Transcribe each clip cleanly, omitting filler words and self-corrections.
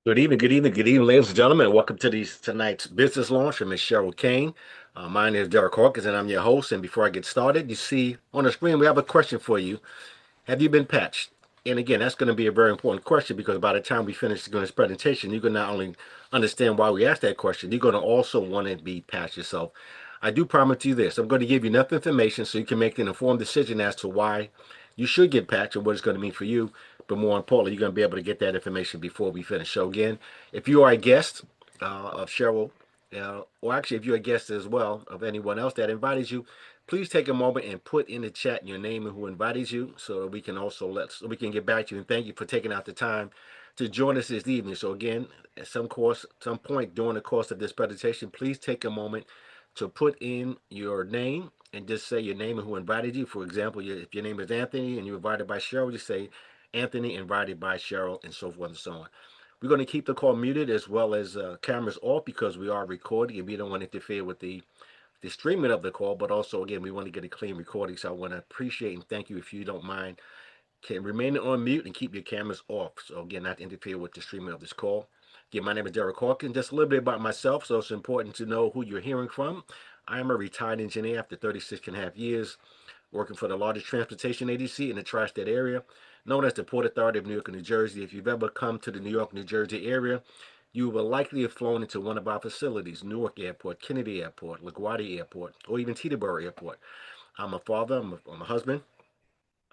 Good evening, ladies and gentlemen. Welcome to tonight's business launch from Ms. Sheryl Cain. My name is Derek Hawkins, and I'm your host. And before I get started, you see on the screen we have a question for you. Have you been patched? And again, that's going to be a very important question because by the time we finish doing this presentation, you're going to not only understand why we asked that question, you're going to also want to be patched yourself. I do promise you this. I'm going to give you enough information so you can make an informed decision as to why you should get patched and what it's going to mean for you. But more importantly, you're going to be able to get that information before we finish. So again, if you are a guest of Cheryl, or actually if you're a guest as well of anyone else that invited you, please take a moment and put in the chat your name and who invited you, so that we can so we can get back to you. And thank you for taking out the time to join us this evening. So again, at some point during the course of this presentation, please take a moment to put in your name and just say your name and who invited you. For example, if your name is Anthony and you're invited by Cheryl, just say Anthony invited by Cheryl, and so forth and so on. We're going to keep the call muted as well as cameras off because we are recording and we don't want to interfere with the streaming of the call, but also again we want to get a clean recording. So I want to appreciate and thank you if you don't mind. Can remain on mute and keep your cameras off. So again, not to interfere with the streaming of this call. Again, my name is Derek Hawkins. Just a little bit about myself, so it's important to know who you're hearing from. I am a retired engineer after 36 and a half years working for the largest transportation agency in the tri-state area, known as the Port Authority of New York and New Jersey. If you've ever come to the New York, New Jersey area, you will likely have flown into one of our facilities, Newark Airport, Kennedy Airport, LaGuardia Airport, or even Teterboro Airport. I'm a father, I'm a husband,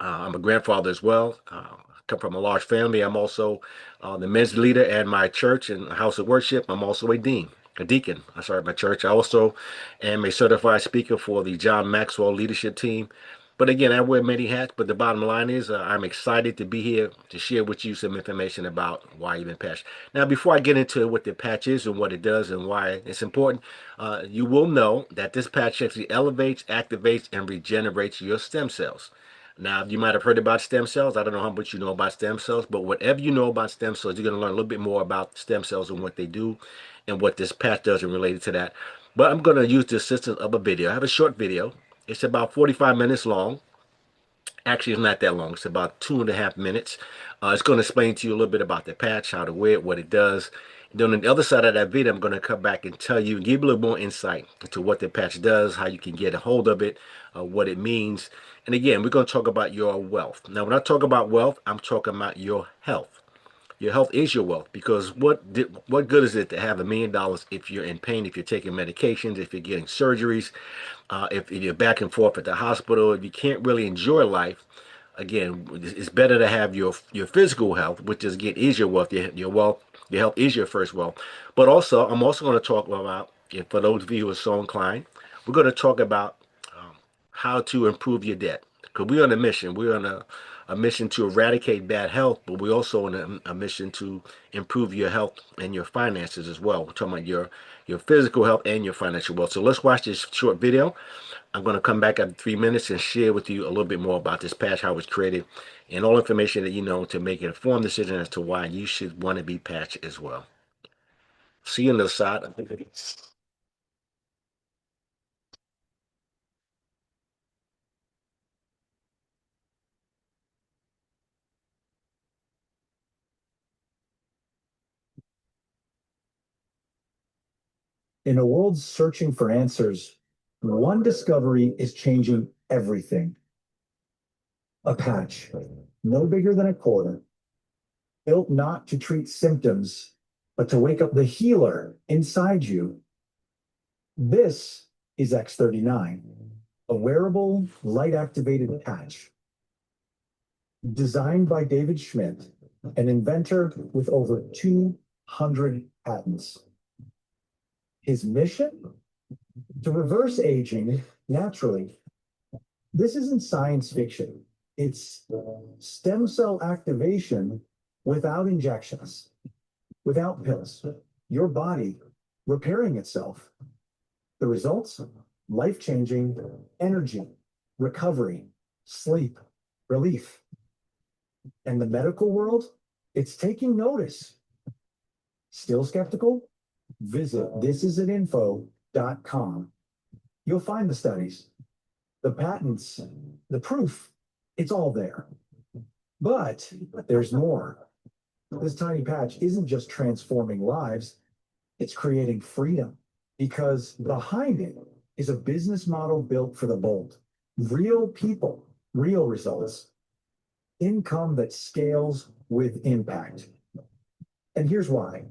I'm a grandfather as well. I come from a large family. I'm also the men's leader at my church and house of worship. I'm also a deacon. I started my church. I also am a certified speaker for the John Maxwell leadership team. But again, I wear many hats. But the bottom line is, I'm excited to be here to share with you some information about why you've been patched. Now, before I get into what the patch is and what it does and why it's important, you will know that this patch actually elevates, activates, and regenerates your stem cells. Now, you might have heard about stem cells. I don't know how much you know about stem cells, but whatever you know about stem cells, you're going to learn a little bit more about stem cells and what they do and what this patch does and related to that. But I'm going to use the assistance of a video. I have a short video. It's about 45 minutes long. Actually, it's not that long. It's about 2.5 minutes. It's going to explain to you a little bit about the patch, how to wear it, what it does. And then on the other side of that video, I'm going to come back and tell you, give you a little more insight into what the patch does, how you can get a hold of it, what it means. And again, we're going to talk about your wealth. Now, when I talk about wealth, I'm talking about your health. Your health is your wealth because what good is it to have $1 million if you're in pain, if you're taking medications, if you're getting surgeries, if you're back and forth at the hospital, if you can't really enjoy life? Again, it's better to have your physical health, which is again is your wealth. Your wealth, your health is your first wealth. But also, I'm also going to talk about, and for those of you who are so inclined, we're going to talk about how to improve your debt. Because we're on a mission. We're on a mission to eradicate bad health, but we're also on a mission to improve your health and your finances as well. We're talking about your physical health and your financial wealth. So let's watch this short video. I'm going to come back after 3 minutes and share with you a little bit more about this patch, how it's created, and all information that you know to make an informed decision as to why you should want to be patched as well. See you on the side. In a world searching for answers, one discovery is changing everything. A patch, no bigger than a quarter, built not to treat symptoms, but to wake up the healer inside you. This is X39, a wearable, light activated patch. Designed by David Schmidt, an inventor with over 200 patents. His mission? To reverse aging naturally. This isn't science fiction. It's stem cell activation without injections, without pills. Your body repairing itself. The results? Life-changing energy, recovery, sleep, relief. And the medical world? It's taking notice. Still skeptical? Visit thisisaninfo.com. You'll find the studies, the patents, the proof. It's all there. But there's more. This tiny patch isn't just transforming lives, it's creating freedom because behind it is a business model built for the bold. Real people, real results, income that scales with impact. And here's why.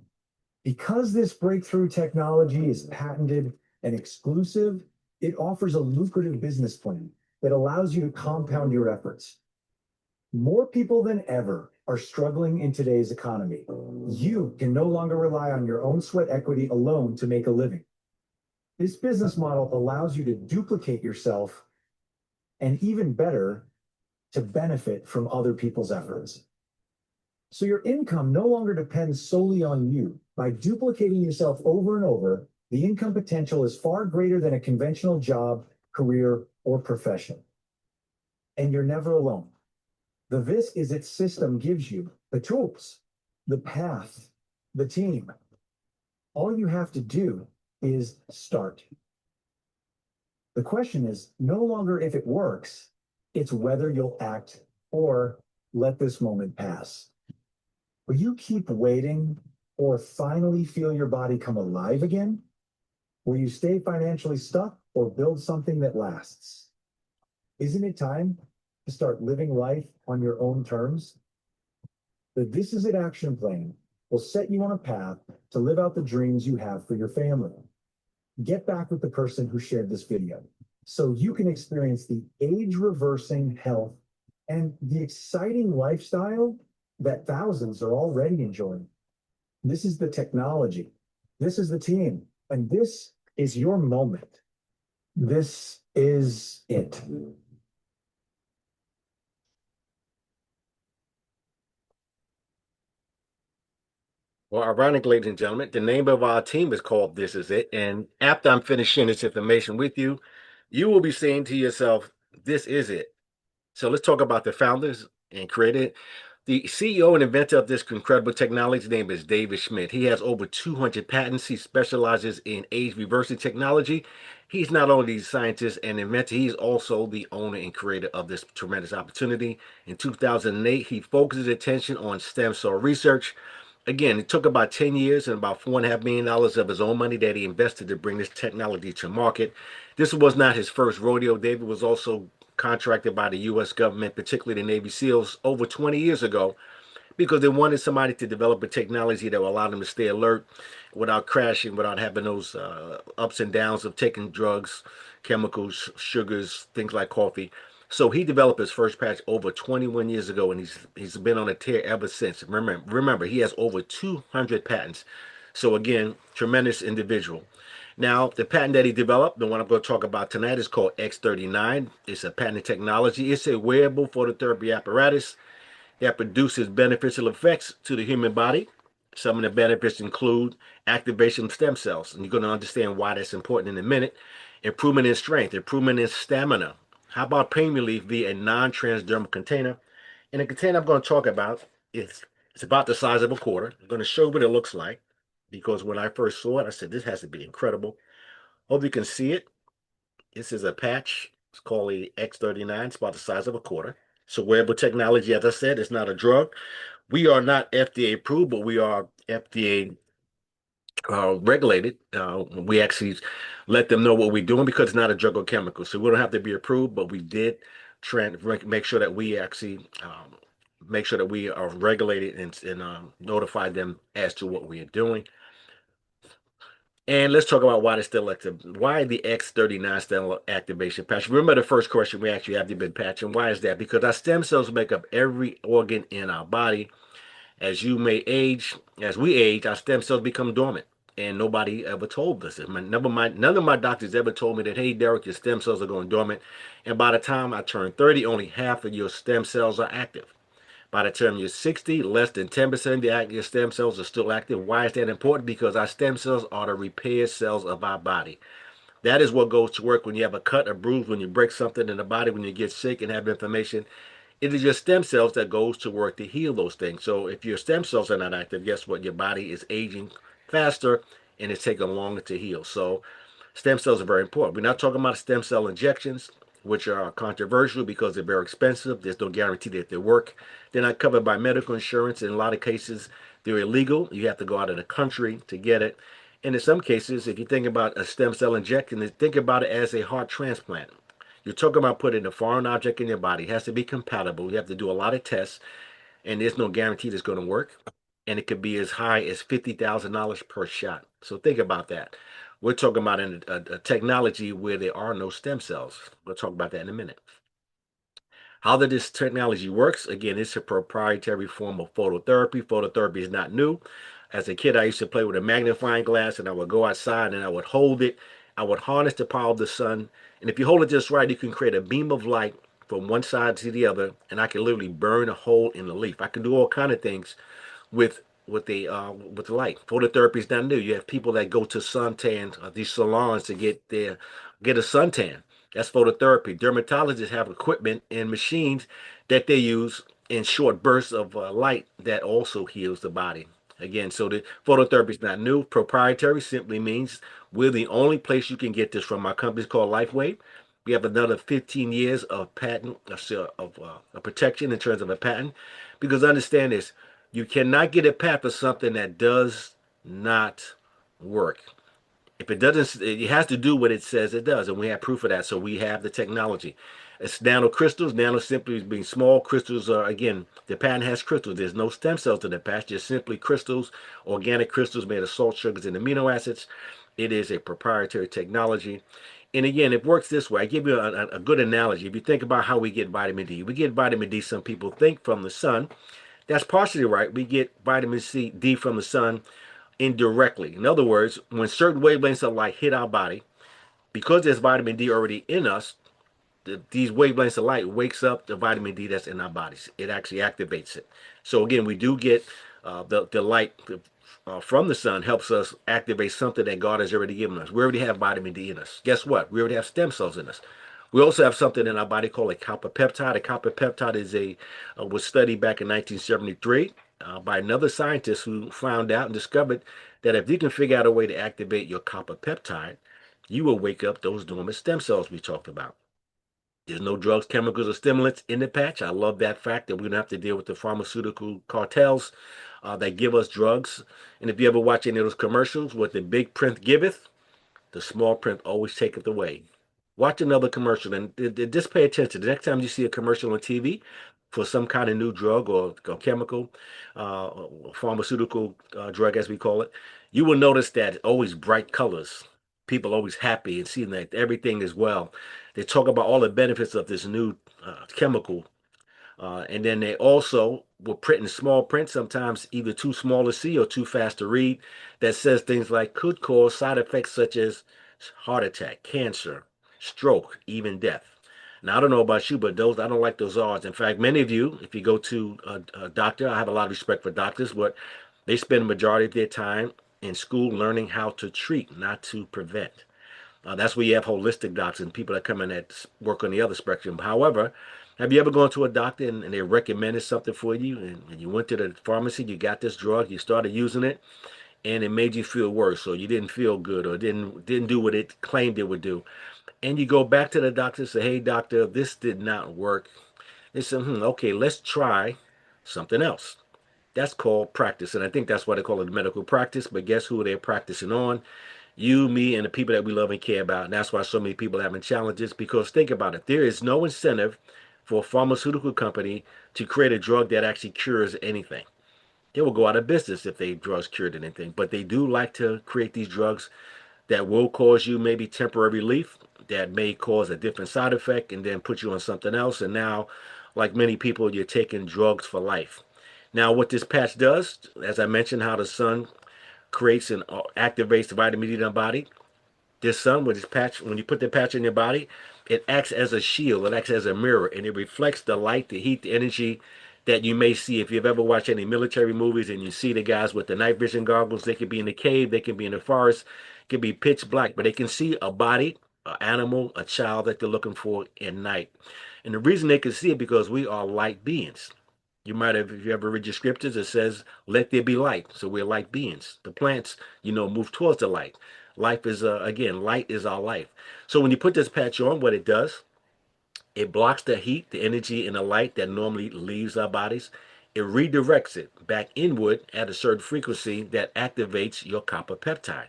Because this breakthrough technology is patented and exclusive, it offers a lucrative business plan that allows you to compound your efforts. More people than ever are struggling in today's economy. You can no longer rely on your own sweat equity alone to make a living. This business model allows you to duplicate yourself and even better, to benefit from other people's efforts. So your income no longer depends solely on you. By duplicating yourself over and over, the income potential is far greater than a conventional job, career, or profession. And you're never alone. The This Is It system gives you the tools, the path, the team. All you have to do is start. The question is no longer if it works, it's whether you'll act or let this moment pass. Will you keep waiting or finally feel your body come alive again? Will you stay financially stuck or build something that lasts? Isn't it time to start living life on your own terms? The This Is It action plan will set you on a path to live out the dreams you have for your family. Get back with the person who shared this video so you can experience the age reversing health and the exciting lifestyle that thousands are already enjoying. This is the technology. This is the team. And this is your moment. This is it. Well, ironic, ladies and gentlemen, the name of our team is called This Is It. And after I'm finished sharing this information with you, you will be saying to yourself, this is it. So let's talk about the founders and creator. The CEO and inventor of this incredible technology, his name is David Schmidt. He has over 200 patents. He specializes in age reversing technology. He's not only the scientist and inventor, he's also the owner and creator of this tremendous opportunity. In 2008, he focused his attention on stem cell research. Again, it took about 10 years and about $4.5 million of his own money that he invested to bring this technology to market. This was not his first rodeo. David was also contracted by the U.S. government, particularly the Navy SEALs, over 20 years ago because they wanted somebody to develop a technology that will allow them to stay alert without crashing, without having those ups and downs of taking drugs, chemicals, sugars, things like coffee. So he developed his first patch over 21 years ago, and he's been on a tear ever since. Remember, he has over 200 patents. So again, tremendous individual. Now, the patent that he developed, the one I'm going to talk about tonight, is called X39. It's a patented technology. It's a wearable phototherapy apparatus that produces beneficial effects to the human body. Some of the benefits include activation of stem cells, and you're going to understand why that's important in a minute. Improvement in strength, improvement in stamina. How about pain relief via a non-transdermal container? And the container I'm going to talk about is it's about the size of a quarter. I'm going to show what it looks like because when I first saw it, I said this has to be incredible. Hope you can see it. This is a patch. It's called the X39. It's about the size of a quarter. So wearable technology, as I said, it's not a drug. We are not FDA approved, but we are FDA regulated. We actually let them know what we're doing because it's not a drug or chemical. So we don't have to be approved, but we did make sure that we actually make sure that we are regulated and notify them as to what we are doing. And let's talk about why the still active. Why the X39 stem activation patch? Remember the first question we actually have you been patching? Why is that? Because our stem cells make up every organ in our body. As we age, our stem cells become dormant. And nobody ever told us. None of my doctors ever told me that, hey, Derek, your stem cells are going dormant. And by the time I turn 30, only half of your stem cells are active. By the time you're 60, less than 10% of your stem cells are still active. Why is that important? Because our stem cells are the repair cells of our body. That is what goes to work when you have a cut, a bruise, when you break something in the body, when you get sick and have inflammation. It is your stem cells that goes to work to heal those things. So if your stem cells are not active, guess what? Your body is aging faster and it's taking longer to heal. So stem cells are very important. We're not talking about stem cell injections. which are controversial because they're very expensive. There's no guarantee that they work. They're not covered by medical insurance. In a lot of cases, they're illegal. You have to go out of the country to get it. And in some cases, if you think about a stem cell injection, think about it as a heart transplant. You're talking about putting a foreign object in your body. It has to be compatible. You have to do a lot of tests, and there's no guarantee it's going to work. And it could be as high as $50,000 per shot. So think about that. We're talking about a technology where there are no stem cells. We'll talk about that in a minute. How this technology works, again, it's a proprietary form of phototherapy. Phototherapy is not new. As a kid, I used to play with a magnifying glass and I would go outside and I would hold it. I would harness the power of the sun. And if you hold it just right, you can create a beam of light from one side to the other. And I can literally burn a hole in the leaf. I can do all kind of things with with the light. Phototherapy is not new. You have people that go to suntan these salons to get a suntan. That's phototherapy. Dermatologists have equipment and machines that they use in short bursts of light that also heals the body. Again, so the phototherapy is not new. Proprietary simply means we're the only place you can get this from. Our company is called LifeWave. We have another 15 years of patent of protection in terms of a patent. Because understand this, you cannot get a patent for something that does not work. If it doesn't, it has to do what it says it does, and we have proof of that. So we have the technology. It's nanocrystals. Nano simply being small. Crystals are, again, the patent has crystals. There's no stem cells in the patch, just simply crystals, organic crystals made of salt, sugars, and amino acids. It is a proprietary technology. And again, it works this way. I give you a good analogy. If you think about how we get vitamin D, we get vitamin D, some people think, from the sun. That's partially right. We get vitamin D from the sun indirectly. In other words, when certain wavelengths of light hit our body, because there's vitamin D already in us, these wavelengths of light wakes up the vitamin D that's in our bodies. It actually activates it. So again, we do get the light from the sun helps us activate something that God has already given us. We already have vitamin D in us. Guess what? We already have stem cells in us. We also have something in our body called a copper peptide. A copper peptide is was studied back in 1973 by another scientist who found out and discovered that if you can figure out a way to activate your copper peptide, you will wake up those dormant stem cells we talked about. There's no drugs, chemicals, or stimulants in the patch. I love that fact that we don't have to deal with the pharmaceutical cartels that give us drugs. And if you ever watch any of those commercials, what the big print giveth, the small print always taketh away. Watch another commercial and just pay attention. The next time you see a commercial on TV for some kind of new drug or chemical, pharmaceutical drug, as we call it, you will notice that always bright colors. People always happy and seeing that everything is well. They talk about all the benefits of this new chemical, and then they also will print in small print, sometimes either too small to see or too fast to read, that says things like could cause side effects such as heart attack, cancer, stroke, even death. Now, I don't know about you, but those I don't like those odds. In fact, many of you, if you go to a doctor, I have a lot of respect for doctors, but they spend the majority of their time in school learning how to treat, not to prevent. That's where you have holistic doctors and people that come in that work on the other spectrum. However, have you ever gone to a doctor and they recommended something for you and you went to the pharmacy, you got this drug, you started using it, and it made you feel worse, or you didn't feel good, or didn't do what it claimed it would do, and you go back to the doctor and say, "Hey, doctor, this did not work." They say, "Okay, let's try something else." That's called practice, and I think that's why they call it medical practice. But guess who they're practicing on? You, me, and the people that we love and care about. And that's why so many people are having challenges. Because think about it, there is no incentive for a pharmaceutical company to create a drug that actually cures anything. They will go out of business if they drugs cured anything. But they do like to create these drugs that will cause you maybe temporary relief, that may cause a different side effect, and then put you on something else. And now, like many people, you're taking drugs for life. Now, what this patch does, as I mentioned, how the sun creates and activates the vitamin D in the body. This sun with this patch, when you put the patch in your body, it acts as a shield, it acts as a mirror, and it reflects the light, the heat, the energy that you may see. If you've ever watched any military movies and you see the guys with the night vision goggles, they could be in the cave, they can be in the forest, it could be pitch black, but they can see a body, an animal, a child that they're looking for at night. And the reason they can see it because we are light beings. You might have, if you ever read your scriptures, it says, let there be light. So we're light beings. The plants, move towards the light. Life is, again, light is our life. So when you put this patch on, what it does, It blocks the heat, the energy, and the light that normally leaves our bodies. It redirects it back inward at a certain frequency that activates your copper peptide.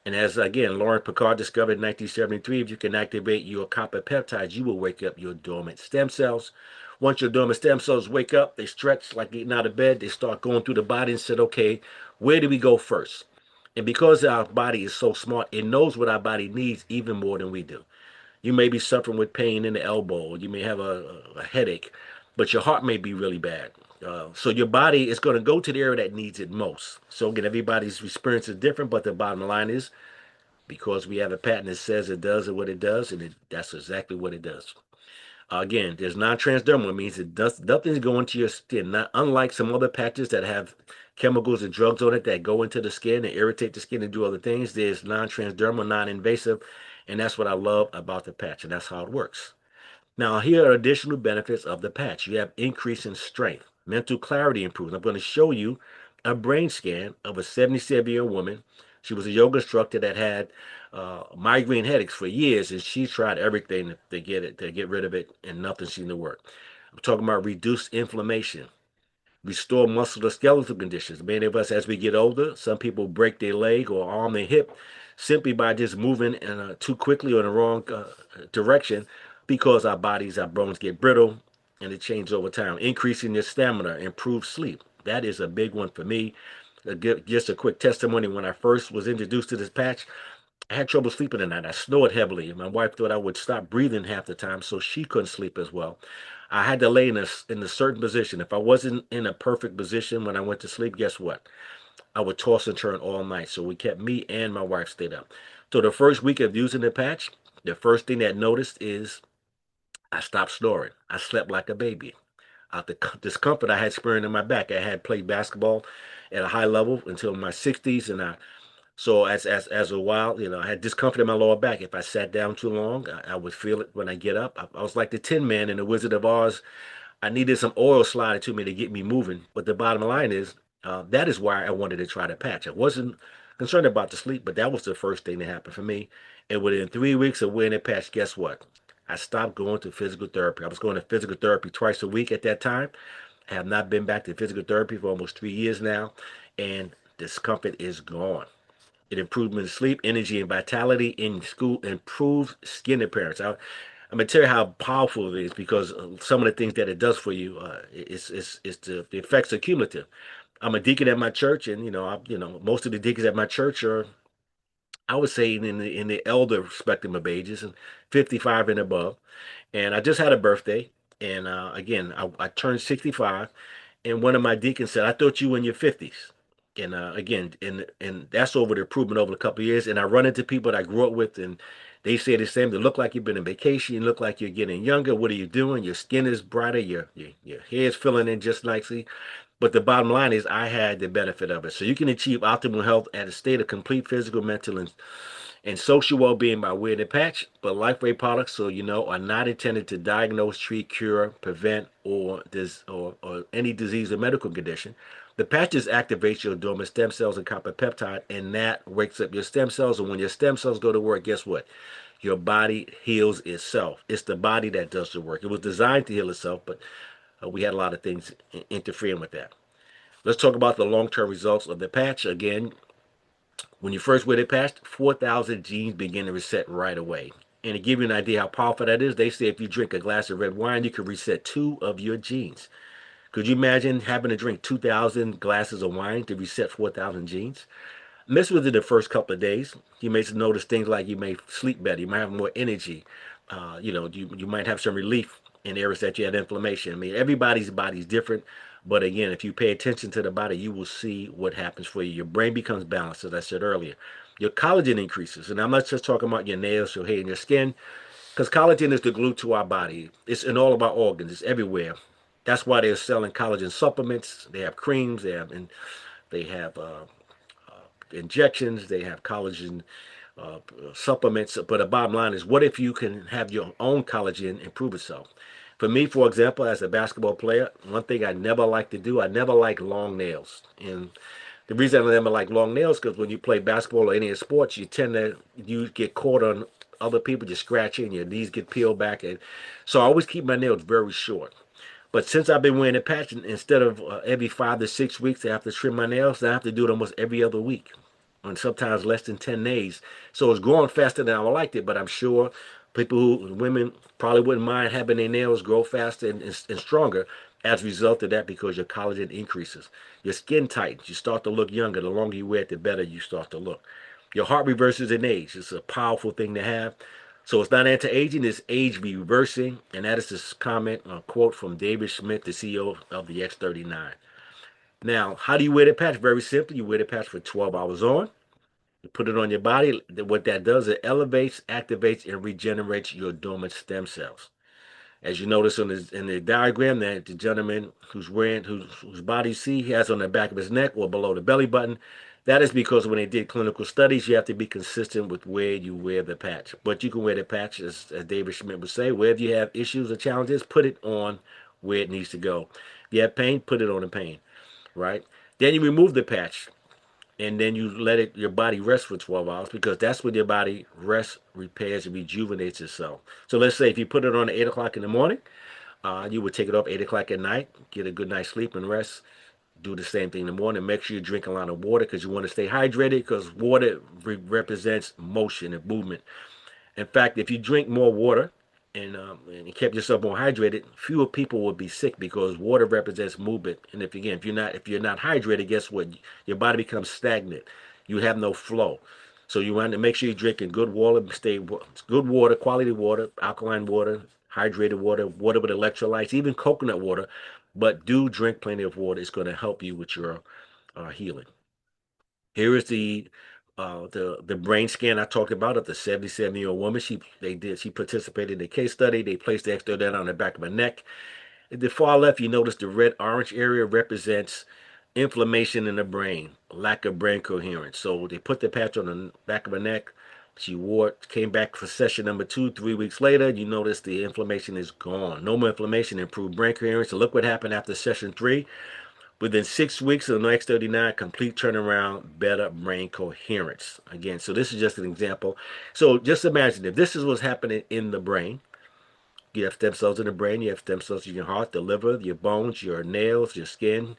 And as again, Lauren Picard discovered in 1973, if you can activate your copper peptides, you will wake up your dormant stem cells. Once your dormant stem cells wake up, they stretch like getting out of bed. They start going through the body and said, okay, where do we go first? And because our body is so smart, it knows what our body needs even more than we do. You may be suffering with pain in the elbow. You may have a headache, but your heart may be really bad. So your body is going to go to the area that needs it most. So again, everybody's experience is different, but the bottom line is because we have a patent that says it does what it does, and that's exactly what it does. Again, there's non-transdermal. It means it does nothing's going to your skin. Not unlike some other patches that have chemicals and drugs on it that go into the skin and irritate the skin and do other things. There's non-transdermal, non-invasive, and that's what I love about the patch, and that's how it works. Now, here are additional benefits of the patch. You have increase in strength, mental clarity improves. I'm going to show you a brain scan of a 77-year-old woman. She was a yoga instructor that had migraine headaches for years, and she tried everything to get rid of it, and nothing seemed to work. I'm talking about reduced inflammation, restore musculoskeletal conditions. Many of us, as we get older, some people break their leg or arm and hip simply by just moving too quickly or in the wrong direction because our bodies, our bones get brittle and it changes over time. Increasing your stamina, improve sleep. That is a big one for me. Just a quick testimony when I first was introduced to this patch, I had trouble sleeping at night. I snored heavily. My wife thought I would stop breathing half the time, so she couldn't sleep as well. I had to lay in a certain position. If I wasn't in a perfect position when I went to sleep, guess what? I would toss and turn all night. So we kept me and my wife stayed up. So the first week of using the patch, the first thing that I noticed is I stopped snoring. I slept like a baby. Out the discomfort I had experienced in my back. I had played basketball at a high level until my 60s, and as a while, I had discomfort in my lower back. If I sat down too long, I would feel it when I get up. I was like the Tin Man in the Wizard of Oz. I needed some oil slided to me to get me moving. But the bottom line is, that is why I wanted to try the patch. I wasn't concerned about the sleep, but that was the first thing that happened for me. And within 3 weeks of wearing the patch, guess what? I stopped going to physical therapy. I was going to physical therapy twice a week at that time. I have not been back to physical therapy for almost 3 years now, and discomfort is gone. It improves mental sleep, energy, and vitality in school, improves skin appearance. I'm gonna tell you how powerful it is because some of the things that it does for you, the effects are cumulative. I'm a deacon at my church, and most of the deacons at my church are, I would say, in the elder spectrum of ages, and 55 and above. And I just had a birthday, and again, I turned 65, and one of my deacons said, "I thought you were in your 50s." And again, and that's over the improvement over a couple of years. And I run into people that I grew up with, and they say the same. They look like you've been on vacation. You look like you're getting younger. What are you doing? Your skin is brighter. Your hair is filling in just nicely. But the bottom line is, I had the benefit of it. So you can achieve optimal health at a state of complete physical, mental, and social well-being by wearing the patch. But LifeWay products, so are not intended to diagnose, treat, cure, prevent, or any disease or medical condition. The patches activates your dormant stem cells and copper peptide, and that wakes up your stem cells. And when your stem cells go to work, guess what? Your body heals itself. It's the body that does the work. It was designed to heal itself, but we had a lot of things interfering with that. Let's talk about the long-term results of the patch. Again, when you first wear the patch, 4,000 genes begin to reset right away. And to give you an idea how powerful that is, they say if you drink a glass of red wine, you can reset two of your genes. Could you imagine having to drink 2,000 glasses of wine to reset 4,000 genes? Miss within the first couple of days, you may notice things like you may sleep better, you might have more energy, you might have some relief in areas that you had inflammation. I mean, everybody's body's different, but again, if you pay attention to the body, you will see what happens for you. Your brain becomes balanced, as I said earlier. Your collagen increases, and I'm not just talking about your nails, your hair, and your skin, because collagen is the glue to our body. It's in all of our organs. It's everywhere. That's why they're selling collagen supplements. They have creams. They have injections, they have collagen uh, supplements. But the bottom line is, what if you can have your own collagen improve itself? For me, for example, as a basketball player, one thing I never like to do, I never like long nails. And the reason I never like long nails because when you play basketball or any sports, you get caught on other people, just scratching, your knees get peeled back. And so I always keep my nails very short. But since I've been wearing a patch, instead of every 5 to 6 weeks, I have to trim my nails. I have to do it almost every other week, and sometimes less than 10 days. So it's growing faster than I liked it, but I'm sure women probably wouldn't mind having their nails grow faster and stronger as a result of that because your collagen increases. Your skin tightens. You start to look younger. The longer you wear it, the better you start to look. Your heart reverses in age. It's a powerful thing to have. So it's not anti-aging, it's age reversing, and that is this comment, a quote from David Schmidt, the CEO of the X39. Now, how do you wear the patch? Very simple. You wear the patch for 12 hours on. You put it on your body. What that does, it elevates, activates, and regenerates your dormant stem cells. As you notice in the diagram, that the gentleman whose body you see he has on the back of his neck or below the belly button, that is because when they did clinical studies, you have to be consistent with where you wear the patch. But you can wear the patch, as David Schmidt would say, wherever you have issues or challenges, put it on where it needs to go. If you have pain, put it on the pain, right? Then you remove the patch and then you let your body rest for 12 hours because that's when your body rests, repairs, and rejuvenates itself. So let's say if you put it on at 8 o'clock in the morning, you would take it off 8 o'clock at night, get a good night's sleep and rest. Do the same thing in the morning. Make sure you drink a lot of water because you want to stay hydrated because water represents motion and movement. In fact, if you drink more water and you kept yourself more hydrated, fewer people will be sick because water represents movement. And if you're not hydrated, guess what? Your body becomes stagnant. You have no flow. So you want to make sure you're drinking good water, good water, quality water, alkaline water, hydrated water, water with electrolytes, even coconut water. But do drink plenty of water. It's going to help you with your healing. Here is the brain scan I talked about of the 77-year-old woman. She participated in the case study. They placed the external on the back of her neck. At the far left, you notice the red orange area represents inflammation in the brain, lack of brain coherence. So they put the patch on the back of her neck. She wore it, came back for session number 2, 3 weeks later. You notice the inflammation is gone. No more inflammation, improved brain coherence. So look what happened after session 3. Within 6 weeks of the X39, complete turnaround, better brain coherence. Again, so this is just an example. So just imagine if this is what's happening in the brain. You have stem cells in the brain, you have stem cells in your heart, the liver, your bones, your nails, your skin.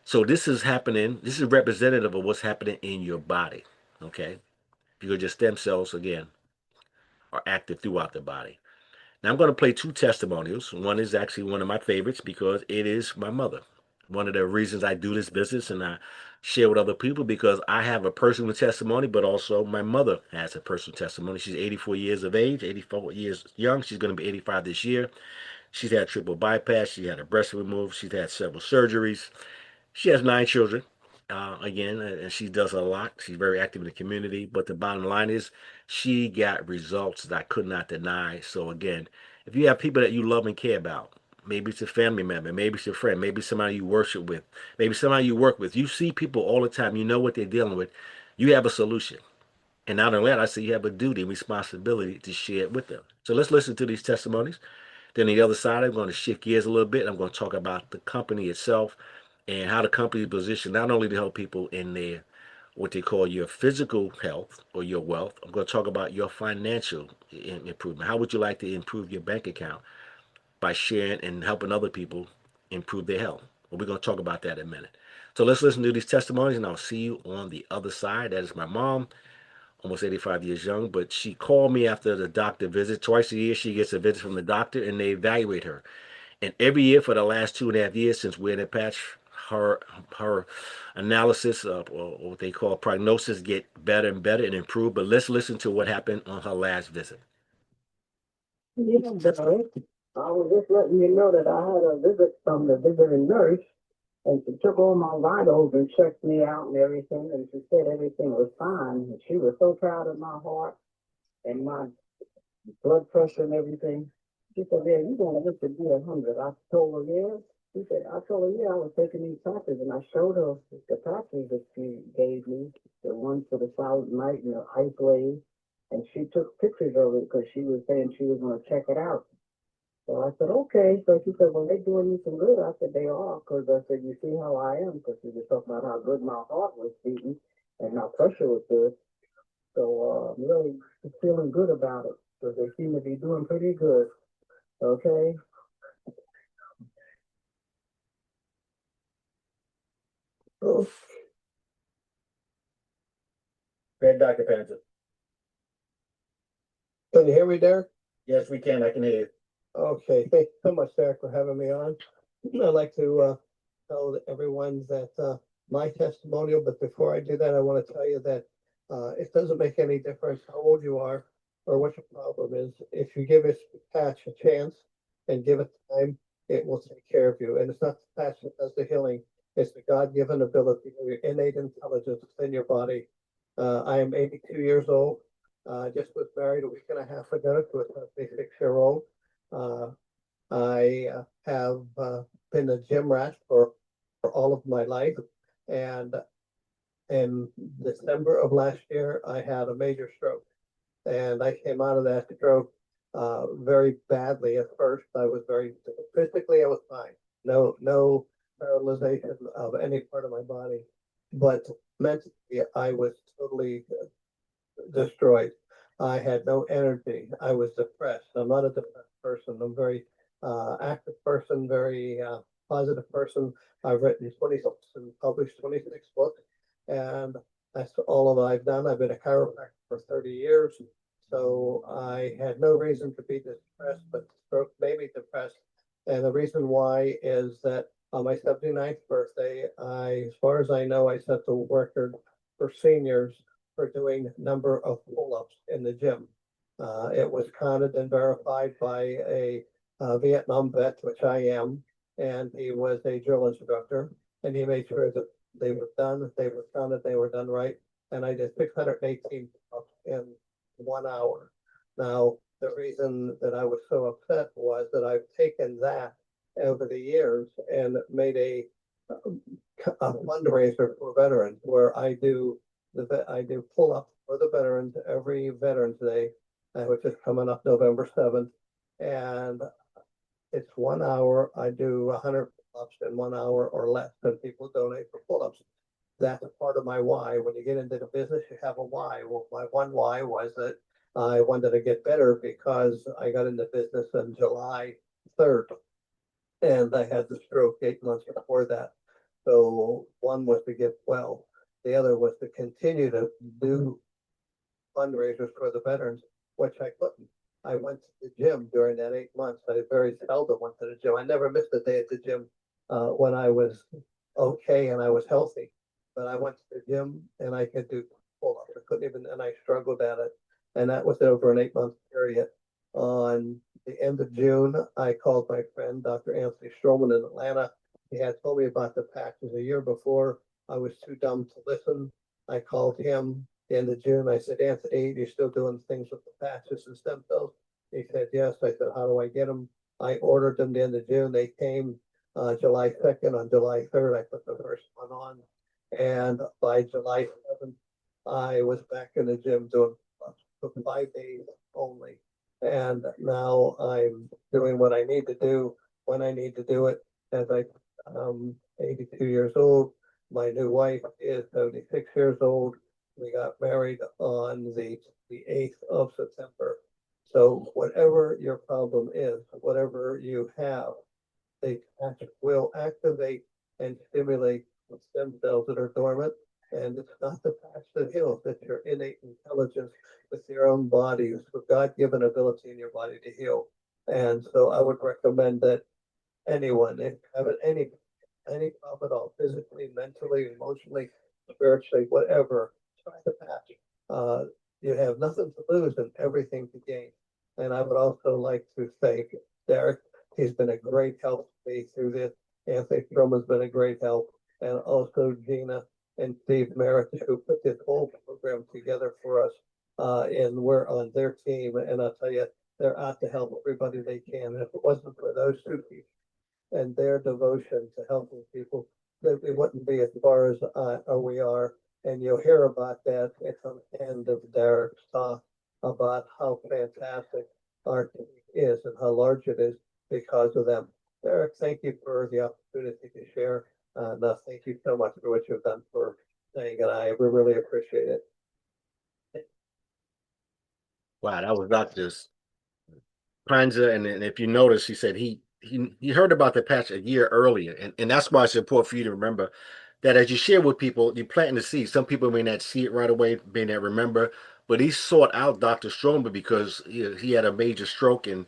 So this is happening, this is representative of what's happening in your body. Okay? Because your stem cells, again, are active throughout the body. Now I'm going to play 2 testimonials. One is actually one of my favorites because it is my mother. One of the reasons I do this business and I share with other people because I have a personal testimony, but also my mother has a personal testimony. She's 84 years of age, 84 years young. She's going to be 85 this year. She's had triple bypass. She had a breast removed. She's had several surgeries. She has 9 children. And she does a lot. She's very active in the community. But the bottom line is, she got results that I could not deny. So again, if you have people that you love and care about, maybe it's a family member, maybe it's a friend, maybe somebody you worship with, maybe somebody you work with. You see people all the time. You know what they're dealing with. You have a solution. And not only that, I say you have a duty and responsibility to share it with them. So let's listen to these testimonies. Then the other side, I'm going to shift gears a little bit. I'm going to talk about the company itself and how the company is positioned not only to help people in their what they call your physical health or your wealth. I'm going to talk about your financial improvement. How would you like to improve your bank account by sharing and helping other people improve their health? Well, we're going to talk about that in a minute. So let's listen to these testimonies, and I'll see you on the other side. That is my mom, almost 85 years young, but she called me after the doctor visit. Twice a year, she gets a visit from the doctor, and they evaluate her. And every year for the last 2.5 years since wearing that patch, her her analysis of or what they call prognosis get better and better and improve. But let's listen to what happened on her last visit. Yeah, Doug. I was just letting you know that I had a visit from the visiting nurse, and she took all my vitals and checked me out and everything, and she said everything was fine. And she was so proud of my heart and my blood pressure and everything. She said, "Yeah, you're gonna live to be 100." I told her, "Yeah." She said, "I told her, yeah, I was taking these patches," and I showed her the patches that she gave me, the one for the silent night and the ice wave, and she took pictures of it because she was saying she was gonna check it out. So I said, "Okay." So she said, "Well, they're doing you some good." I said, "They are," because I said, "You see how I am?" Because she was talking about how good my heart was beating and my pressure was good. So I'm really feeling good about it. So they seem to be doing pretty good. Okay. Oh, Great, Dr. Panther. can you hear me, Derek? Yes, we can. I can hear you. Okay, thank you so much, Derek, for having me on. I'd like to tell everyone that my testimonial, but before I do that, I want to tell you that it doesn't make any difference how old you are or what your problem is. If you give this patch a chance and give it time, it will take care of you. And it's not the patch that does the healing, it's the God given ability, your innate intelligence in your body. I am 82 years old. Just was married a week and a half ago to a 36-year-old. Uh, I have been a gym rat for all of my life. And in December of last year, I had a major stroke. And I came out of that stroke very badly at first. I was very physically, I was fine. No paralyzation of any part of my body. But mentally, I was totally destroyed. I had no energy. I was depressed. I'm not a depressed person. I'm a very active person, very positive person. I've written 26 and published 26 books, and that's all of I've done. I've been a chiropractor for 30 years, so I had no reason to be depressed, but stroke made me depressed. And the reason why is that on my 79th birthday, as far as I know, I set the record for seniors for doing number of pull-ups in the gym. It was counted and verified by a Vietnam vet, which I am, and he was a drill instructor, and he made sure that they were done, they were counted, they were done right, and I did 618 pull-ups in 1 hour. Now, the reason that I was so upset was that I've taken that over the years and made a fundraiser for veterans where I do pull up for the veterans every Veterans Day, which is coming up November 7th. And it's 1 hour. I do 100 pull-ups in 1 hour or less, and people donate for pull-ups. That's a part of my why. When you get into the business, you have a why. Well, my one why was that I wanted to get better because I got into business on July 3rd, and I had the stroke 8 months before that. So one was to get well. The other was to continue to do fundraisers for the veterans, which I couldn't. I went to the gym during that 8 months. I very seldom went to the gym. I never missed a day at the gym when I was okay and I was healthy. But I went to the gym and I could do pull-ups. I couldn't even, and I struggled at it. And that was over an 8 month period. On the end of June, I called my friend, Dr. Anthony Stroman in Atlanta. He had told me about the patches a year before. I was too dumb to listen. I called him the end of June. I said, Anthony, you're still doing things with the patches and stem cells? He said, yes. I said, how do I get them? I ordered them the end of June. They came July 2nd. On July 3rd, I put the first one on. And by July 7th, I was back in the gym doing for 5 days only. And now I'm doing what I need to do when I need to do it. As I'm 82 years old. My new wife is 76 years old. We got married on the 8th of September. So whatever your problem is, whatever you have, they will activate and stimulate the stem cells that are dormant. And it's not the patch that heals, it's your innate intelligence with your own body, it's the God-given ability in your body to heal. And so I would recommend that anyone, if you have any problem at all, physically, mentally, emotionally, spiritually, whatever, try the patch. You have nothing to lose and everything to gain. And I would also like to thank Derek. He's been a great help to me through this. Anthony Stroman's been a great help. And also Gina and Steve Merritt, who put this whole program together for us. And we're on their team. And I'll tell you, they're out to help everybody they can. And if it wasn't for those two people and their devotion to helping people, that we wouldn't be as far as we are. And you'll hear about that at the end of Derek's talk about how fantastic our team is and how large it is because of them. Derek, thank you for the opportunity to share. Thank you so much for what you've done for saying, and I really appreciate it. Wow, that was Dr. Panza, and if you notice, he said he heard about the patch a year earlier, and that's why it's important for you to remember that as you share with people, you're planting the seed. Some people may not see it right away, may not remember, but he sought out Dr. Stromer because he had a major stroke and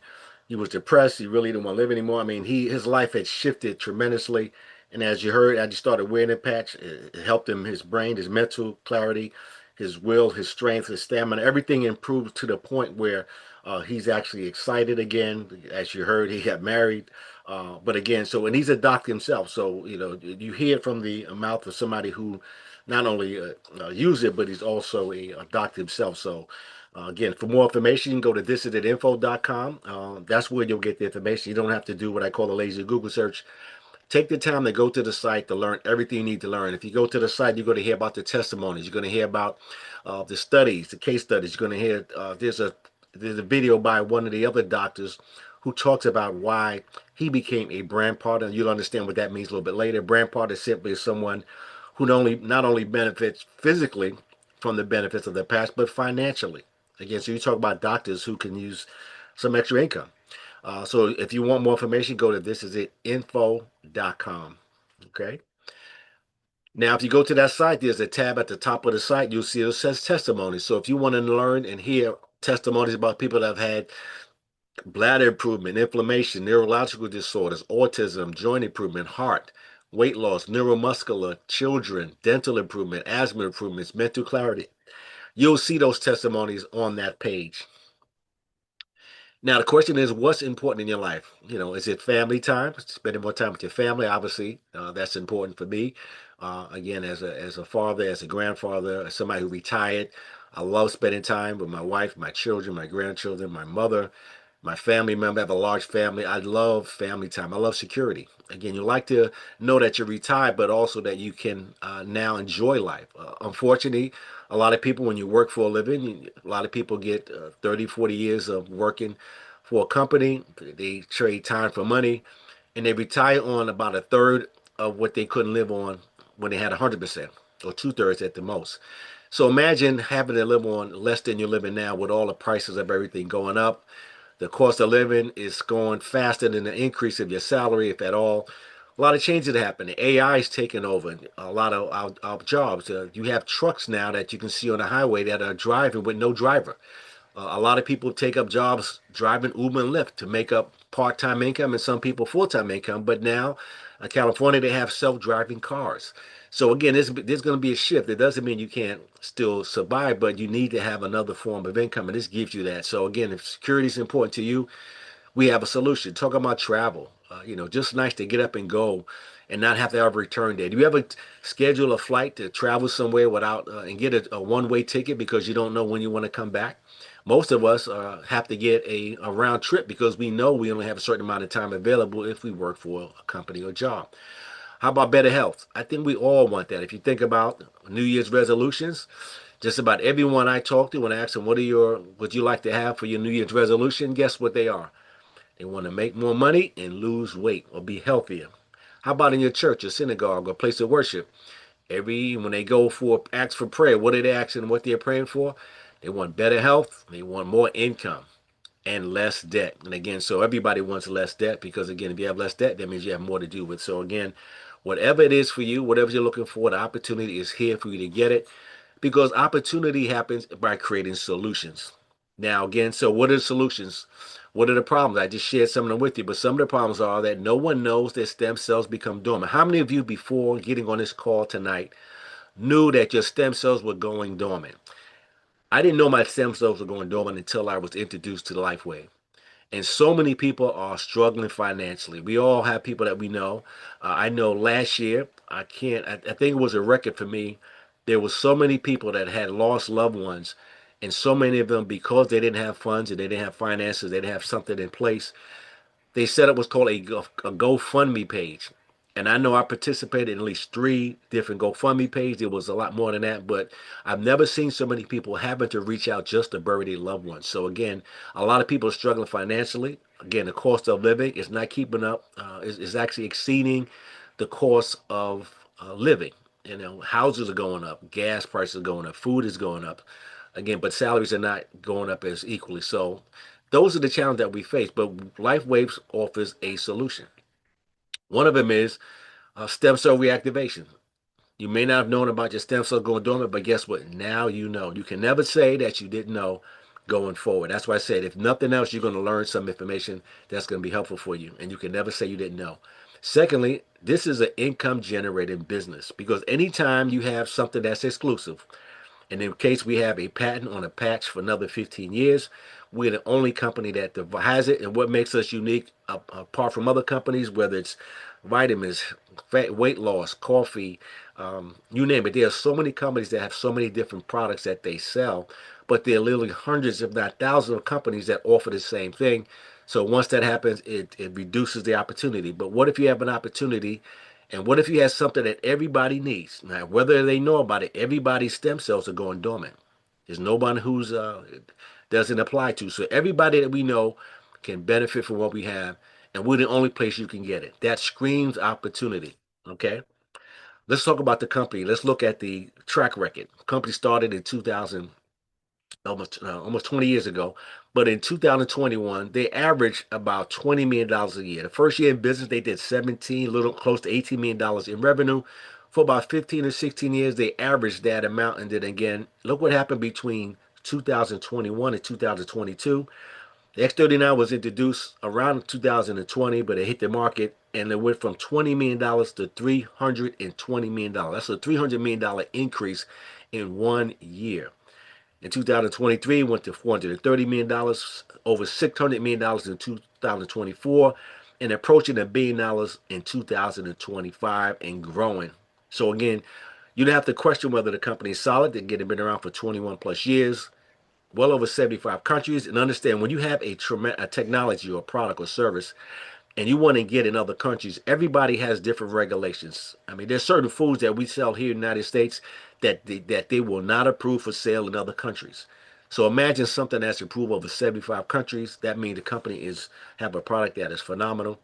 he was depressed. He really didn't want to live anymore. I mean, his life had shifted tremendously, and as you heard, as he started wearing the patch, it helped him his brain, his mental clarity, his will, his strength, his stamina, everything improved to the point where he's actually excited again. As you heard, he got married. But again, so, and he's a doctor himself. So, you hear it from the mouth of somebody who not only uses it, but he's also a doctor himself. So, again, for more information, you can go to thisisItinfo.com. That's where you'll get the information. You don't have to do what I call a lazy Google search. Take the time to go to the site to learn everything you need to learn. If you go to the site, you're going to hear about the testimonies. You're going to hear about the studies, the case studies. You're going to hear there's a video by one of the other doctors who talks about why he became a brand partner. You'll understand what that means a little bit later. Brand partner simply is someone who not only benefits physically from the benefits of the past, but financially. Again, so you talk about doctors who can use some extra income. So if you want more information, go to thisisitinfo.com. Okay. Now, if you go to that site, there's a tab at the top of the site. You'll see it says testimonies. So if you want to learn and hear testimonies about people that have had bladder improvement, inflammation, neurological disorders, autism, joint improvement, heart, weight loss, neuromuscular, children, dental improvement, asthma improvements, mental clarity, you'll see those testimonies on that page. Now the question is, what's important in your life? Is it family time? Spending more time with your family, obviously, that's important for me. Again, as a father, as a grandfather, as somebody who retired, I love spending time with my wife, my children, my grandchildren, my mother, my family member. I have a large family. I love family time. I love security. Again, you like to know that you're retired, but also that you can now enjoy life. Unfortunately, a lot of people, when you work for a living, a lot of people get 30, 40 years of working for a company. They trade time for money, and they retire on about a third of what they couldn't live on when they had 100%, or two-thirds at the most. So imagine having to live on less than you're living now with all the prices of everything going up. The cost of living is going faster than the increase of your salary, if at all. A lot of changes are happening. AI is taking over a lot of our jobs. You have trucks now that you can see on the highway that are driving with no driver. A lot of people take up jobs driving Uber and Lyft to make up part-time income, and some people full-time income. But now, in California, they have self-driving cars. So again, there's going to be a shift. It doesn't mean you can't still survive, but you need to have another form of income, and this gives you that. So again, if security is important to you, we have a solution. Talk about travel. Just nice to get up and go and not have to have a return day. Do you ever schedule a flight to travel somewhere without and get a one-way ticket because you don't know when you want to come back? Most of us have to get a round trip because we know we only have a certain amount of time available if we work for a company or job. How about better health? I think we all want that. If you think about New Year's resolutions, just about everyone I talk to, when I ask them, would you like to have for your New Year's resolution? Guess what they are? They want to make more money and lose weight or be healthier. How about in your church, your synagogue, or place of worship? When they go for ask for prayer, what are they asking? What they're praying for? They want better health. They want more income and less debt. And again, so everybody wants less debt because again, if you have less debt, that means you have more to do with. So again, whatever it is for you, whatever you're looking for, the opportunity is here for you to get it because opportunity happens by creating solutions. Now, again, so what are the solutions? What are the problems? I just shared some of them with you, but some of the problems are that no one knows that stem cells become dormant. How many of you, before getting on this call tonight, knew that your stem cells were going dormant? I didn't know my stem cells were going dormant until I was introduced to the LifeWave. And so many people are struggling financially. We all have people that we know. I know last year, I think it was a record for me. There were so many people that had lost loved ones, and so many of them, because they didn't have funds and they didn't have finances, they didn't have something in place, they set up what's called a GoFundMe page. And I know I participated in at least three different GoFundMe pages. It was a lot more than that, but I've never seen so many people having to reach out just to bury their loved ones. So again, a lot of people are struggling financially. Again, the cost of living is not keeping up. Is actually exceeding the cost of living. Houses are going up, gas prices are going up, food is going up. Again, but salaries are not going up as equally. So those are the challenges that we face. But Life Waves offers a solution. One of them is stem cell reactivation. You may not have known about your stem cell going dormant, but guess what? Now you know. You can never say that you didn't know going forward. That's why I said, if nothing else, you're going to learn some information that's going to be helpful for you, and you can never say you didn't know. Secondly, this is an income generating business because anytime you have something that's exclusive, and in case we have a patent on a patch for another 15 years, we're the only company that has it. And what makes us unique, apart from other companies, whether it's vitamins, fat, weight loss, coffee, you name it. There are so many companies that have so many different products that they sell, but there are literally hundreds, if not thousands, of companies that offer the same thing. So once that happens, it reduces the opportunity. But what if you have an opportunity and what if you have something that everybody needs? Now, whether they know about it, everybody's stem cells are going dormant. There's nobody who's doesn't apply to. So everybody that we know can benefit from what we have, and we're the only place you can get it. That screams opportunity. Okay, let's talk about the company. Let's look at the track record. The company started in 2000, almost 20 years ago. But in 2021, they averaged about $20 million a year. The first year in business, they did 17, a little close to $18 million in revenue. For about 15 or 16 years, they averaged that amount. And then again, look what happened between 2021 and 2022. The X39 was introduced around 2020, but it hit the market and it went from $20 million to $320 million. That's a $300 million increase in 1 year. In 2023, it went to $430 million, over $600 million in 2024, and approaching $1 billion in 2025 and growing. So again, you don't have to question whether the company is solid. They've been around for 21 plus years, well over 75 countries, and understand when you have a technology or a product or service and you want to get in other countries, everybody has different regulations. I mean, there's certain foods that we sell here in the United States that they will not approve for sale in other countries. So imagine something that's approved over 75 countries. That means the company is have a product that is phenomenal.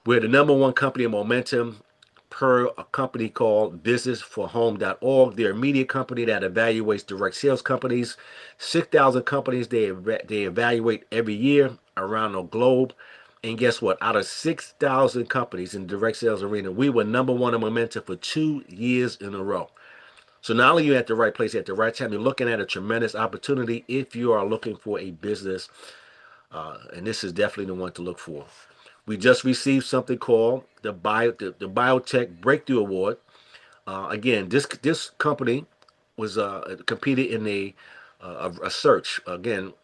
We're the number one company in momentum per a company called businessforhome.org. They're a media company that evaluates direct sales companies. 6,000 companies they evaluate every year around the globe. And guess what? Out of 6,000 companies in the direct sales arena, we were number one in momentum for 2 years in a row. So not only are you at the right place at the right time, you're looking at a tremendous opportunity if you are looking for a business, and this is definitely the one to look for. We just received something called the Biotech Breakthrough Award. Again, this company was competed in a search. Again,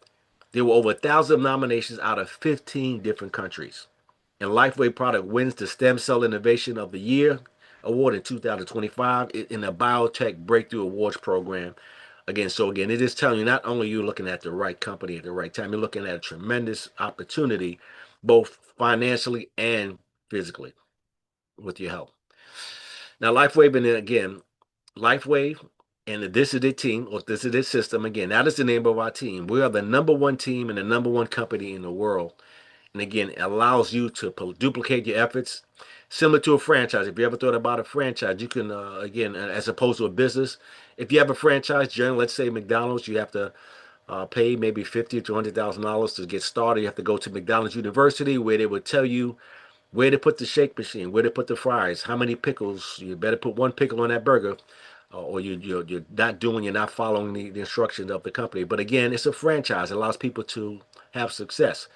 there were over 1,000 nominations out of 15 different countries. And Lifeway product wins the Stem Cell Innovation of the Year award in 2025 in the Biotech Breakthrough Awards program. Again, so again, it is telling you not only you're looking at the right company at the right time, you're looking at a tremendous opportunity, both financially and physically, with your help. Now, Lifeway, and again, Lifeway and the This Is It team, or This Is It system, again, that is the name of our team. We are the number one team and the number one company in the world. And again, it allows you to duplicate your efforts, similar to a franchise. If you ever thought about a franchise, you can, again, as opposed to a business, if you have a franchise, generally, let's say McDonald's, you have to pay maybe $50,000 to get started. You have to go to McDonald's University where they would tell you where to put the shake machine, where to put the fries, how many pickles. You better put one pickle on that burger, or you're not following the instructions of the company. But again, it's a franchise. It allows people to have success.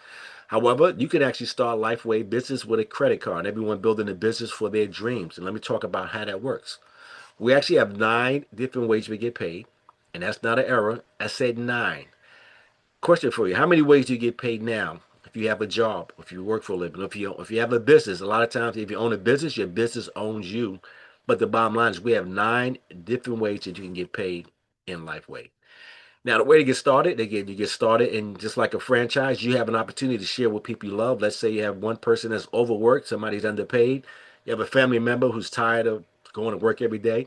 However, you can actually start Lifeway business with a credit card. Everyone building a business for their dreams. And let me talk about how that works. We actually have 9 different ways we get paid. And that's not an error. I said 9. Question for you. How many ways do you get paid now? If you have a job, if you work for a living, if you have a business, a lot of times if you own a business, your business owns you. But the bottom line is we have 9 different ways that you can get paid in Lifeway. Now, the way to get started, again, you get started, and just like a franchise, you have an opportunity to share with people you love. Let's say you have one person that's overworked, somebody's underpaid. You have a family member who's tired of going to work every day.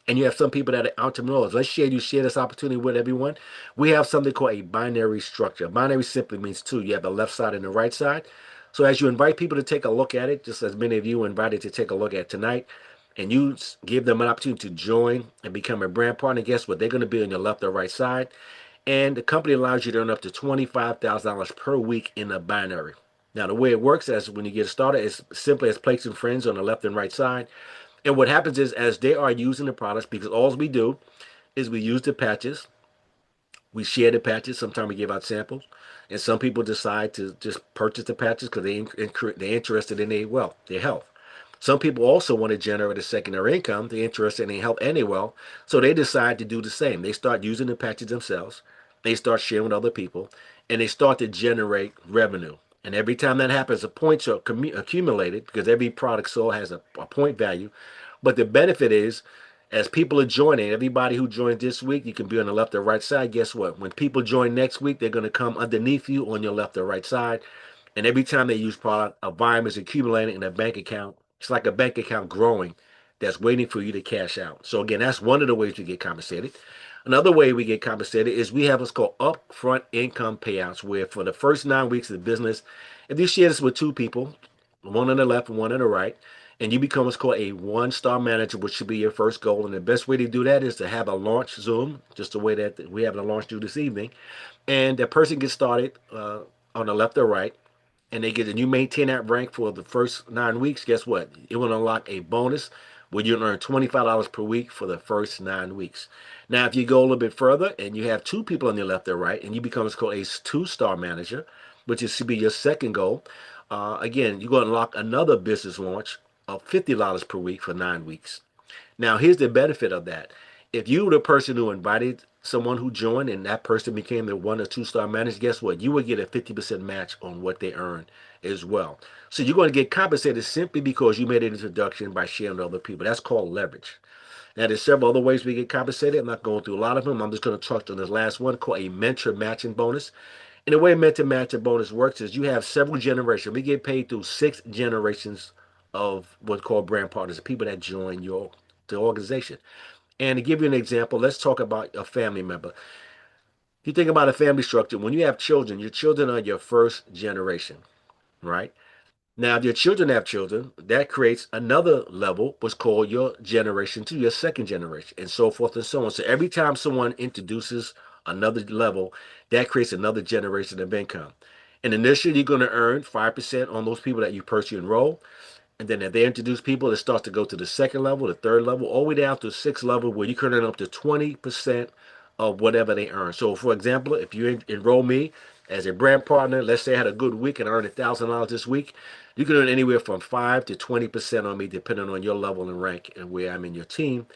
And you have some people that are entrepreneurs. You share this opportunity with everyone. We have something called a binary structure. Binary simply means two. You have the left side and the right side. So as you invite people to take a look at it, just as many of you invited to take a look at tonight, and you give them an opportunity to join and become a brand partner, guess what? They're going to be on your left or right side. And the company allows you to earn up to $25,000 per week in a binary. Now, the way it works as when you get started is simply as placing friends on the left and right side. And what happens is as they are using the products, because all we do is we use the patches, we share the patches. Sometimes we give out samples, and some people decide to just purchase the patches because they're interested in their wealth, their health. Some people also want to generate a secondary income. They're interested in their health and their wealth, so they decide to do the same. They start using the patches themselves. They start sharing with other people, and they start to generate revenue. And every time that happens, the points are accumulated because every product sold has a point value. But the benefit is as people are joining, everybody who joined this week, you can be on the left or right side. Guess what? When people join next week, they're going to come underneath you on your left or right side. And every time they use product, a volume is accumulating in a bank account. It's like a bank account growing that's waiting for you to cash out. So again, that's one of the ways we get compensated. Another way we get compensated is we have what's called upfront income payouts, where for the first 9 weeks of the business, if you share this with two people, one on the left and one on the right, and you become what's called a one-star manager, which should be your first goal. And the best way to do that is to have a launch Zoom, just the way that we have a launch do this evening, and that person gets started on the left or right, and they get and you maintain that rank for the first 9 weeks. Guess what? It will unlock a bonus where you earn $25 per week for the first 9 weeks. Now, if you go a little bit further and you have two people on your left or right, and you become what's called a two-star manager, which is to be your second goal. Again, you're going to unlock another business launch of $50 per week for 9 weeks. Now, here's the benefit of that. If you were the person who invited someone who joined and that person became the one or two-star manager, guess what? You would get a 50% match on what they earn as well. So you're going to get compensated simply because you made an introduction by sharing with other people. That's called leverage. Now, there's several other ways we get compensated. I'm not going through a lot of them. I'm just going to touch on this last one called a mentor matching bonus. And the way mentor matching bonus works is you have several generations. We get paid through 6 generations of what's called brand partners, people that join the organization. And to give you an example, let's talk about a family member. You think about a family structure. When you have children, your children are your first generation, right? Now, if your children have children, that creates another level, what's called your generation two, your second generation, and so forth and so on. So every time someone introduces another level, that creates another generation of income. And initially, you're going to earn 5% on those people that you personally enroll. And then if they introduce people, it starts to go to the second level, the third level, all the way down to the sixth level, where you can earn up to 20% of whatever they earn. So, for example, if you enroll me as a brand partner, let's say I had a good week and I earned $1,000 this week, you can earn anywhere from 5 to 20% on me, depending on your level and rank and where I'm in your team.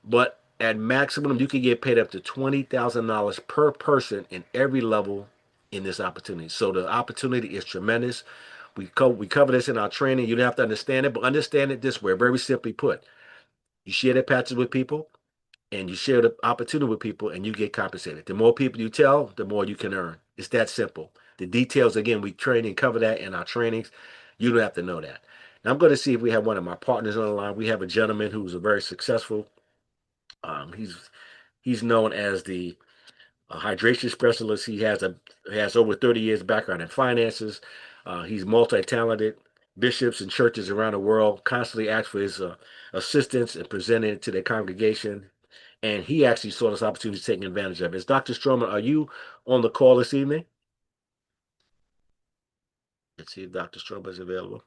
But at maximum, you can get paid up to $20,000 per person in every level in this opportunity. So the opportunity is tremendous. We cover this in our training. You don't have to understand it, but understand it this way. Very simply put, you share the patches with people, and you share the opportunity with people, and you get compensated. The more people you tell, the more you can earn. It's that simple. The details, again, we train and cover that in our trainings. You don't have to know that. Now I'm going to see if we have one of my partners on the line. We have a gentleman who's a very successful. He's known as the hydration specialist. He has over 30 years background in finances. He's multi-talented. Bishops and churches around the world constantly ask for his assistance and presenting it to their congregation. And he actually saw this opportunity taking advantage of it. Is Dr. Stroman, are you on the call this evening? Let's see if Dr. Stroman is available.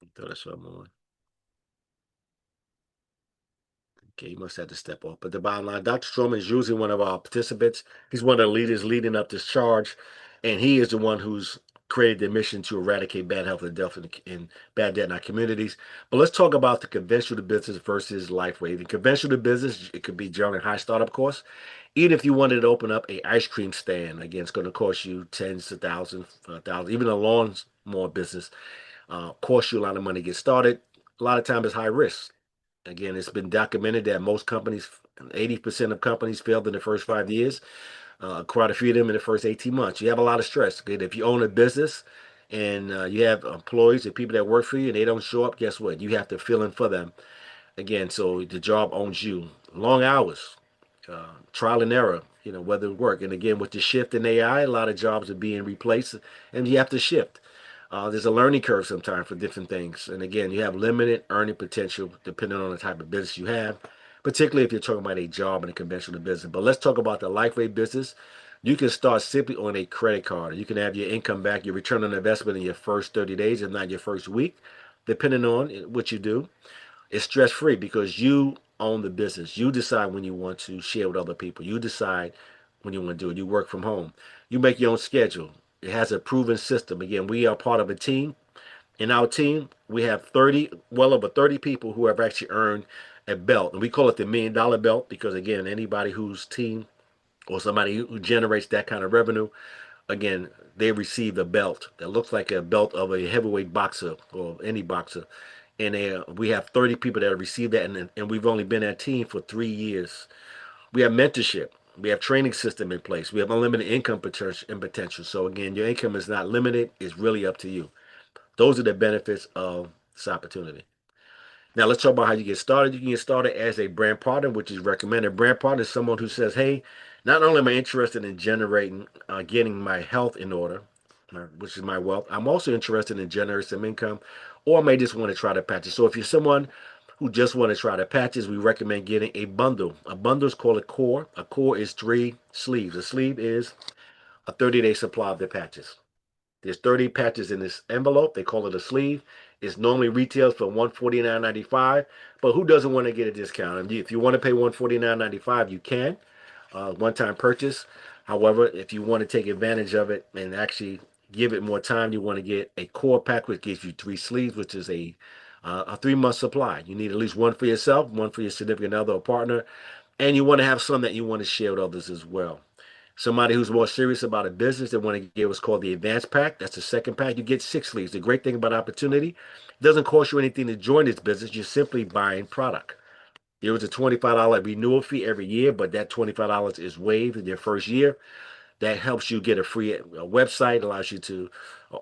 I thought I saw him on. Okay, he must have to step off. But the bottom line, Dr. Stroman is usually one of our participants. He's one of the leaders leading up this charge, and he is the one who's created the mission to eradicate bad health and death in bad debt in our communities. But let's talk about the conventional business versus LifeWave. In conventional business, it could be generally high startup costs. Even if you wanted to open up a ice cream stand, again, it's going to cost you tens of thousands, thousands. Even a lawnmower business costs you a lot of money to get started. A lot of times it's high risk. Again, it's been documented that most companies, 80% of companies failed in the first 5 years. Quite a few of them in the first 18 months. You have a lot of stress. Okay? If you own a business and you have employees and people that work for you and they don't show up, guess what? You have to fill in for them. Again, so the job owns you. Long hours, trial and error, whether it work. And again, with the shift in AI, a lot of jobs are being replaced and you have to shift. There's a learning curve sometimes for different things. And again, you have limited earning potential depending on the type of business you have, particularly if you're talking about a job in a conventional business. But let's talk about the LifeWay business. You can start simply on a credit card. You can have your income back, your return on investment in your first 30 days, if not your first week, depending on what you do. It's stress free because you own the business. You decide when you want to share with other people. You decide when you want to do it. You work from home. You make your own schedule. It has a proven system. Again, we are part of a team. In our team, we have 30, well over 30 people who have actually earned a belt. And we call it the $1 million belt because, again, anybody whose team or somebody who generates that kind of revenue, again, they receive a belt that looks like a belt of a heavyweight boxer or any boxer. And we have 30 people that have received that, and we've only been that team for 3 years. We have mentorship. We have training system in place. We have unlimited income potential. So again, your income is not limited. It's really up to you. Those are the benefits of this opportunity. Now let's talk about how you get started. You can get started as a brand partner, which is recommended. Brand partner is someone who says, "Hey, not only am I interested in generating, getting my health in order, which is my wealth, I'm also interested in generating some income, or I may just want to try the patches." So if you're someone who just want to try the patches, we recommend getting a bundle. A bundle is called a core. A core is 3 sleeves. A sleeve is a 30-day supply of the patches. There's 30 patches in this envelope. They call it a sleeve. It's normally retails for $149.95, but who doesn't want to get a discount? And if you want to pay $149.95, you can, one-time purchase. However, if you want to take advantage of it and actually give it more time, you want to get a core pack, which gives you 3 sleeves, which is a 3 month supply. You need at least one for yourself, one for your significant other or partner, and you want to have some that you want to share with others as well. Somebody who's more serious about a business, they want to get what's called the advanced pack. That's the second pack. You get 6 sleeves. The great thing about opportunity, it doesn't cost you anything to join this business. You're simply buying product. There was a $25 renewal fee every year, but that $25 is waived in your first year. That helps you get a free website, allows you to